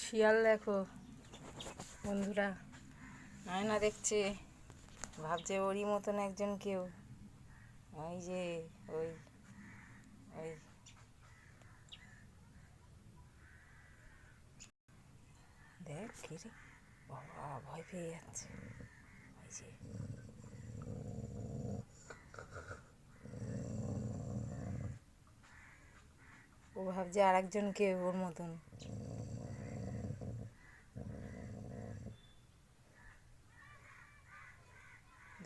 শিয়াল দেখো বন্ধুরা, আয়না দেখছে, ভাবছে ওরই মতন একজন কেউ। ওই যে ওই ওই দেখ কি রে বাবা, ভয় পেয়ে যাচ্ছে। ওই যে ও ভাবছে আর একজন কেউ ওর মতন।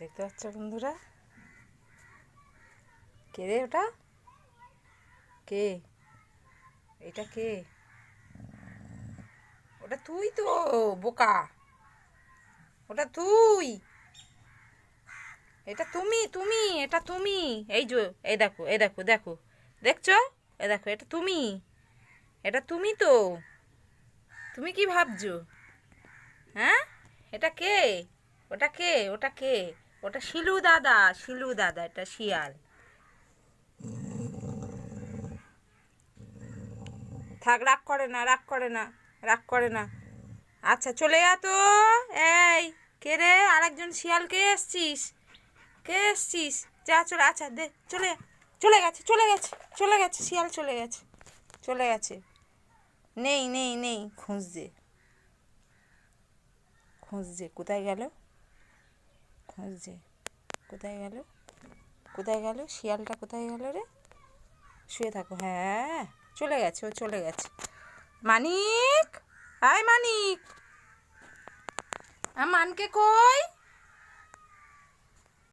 দেখতে পাচ্ছ বন্ধুরা? কে রে ওটা? কে? এটা কে? ওটা তুই তো, বোকা। ওটা তুই, এটা তুমি, এটা তুমি। এই যে এই দেখো, এই দেখো, দেখো, দেখছো? এই দেখো, এটা তুমি, এটা তুমি তো। তুমি কি ভাবছো? হ্যাঁ, এটা কে? ওটা কে? ওটা কে? ওটা শিলু দাদা, শিলু দাদা, এটা শিয়াল। থাক, রাগ করে না, রাগ করে না, রাগ করে না। আচ্ছা চলে যা তো। এই কে রে? আরেকজন শিয়াল কে এসছিস? কে এসছিস? যা চলে, আচ্ছা দে, চলে যা। চলে গেছে, চলে গেছে, চলে গেছে, শিয়াল চলে গেছে, চলে গেছে। নেই নেই নেই, খুঁজছে, খুঁজছে, কোথায় গেল? খুঁজছে, কোথায় গেল? কোথায় গেল শিয়ালটা? কোথায় গেল রে? শুয়ে থাকো, হ্যাঁ, চলে গেছে, ও চলে গেছে। মানিক, আয় মানিক, মানকে কই?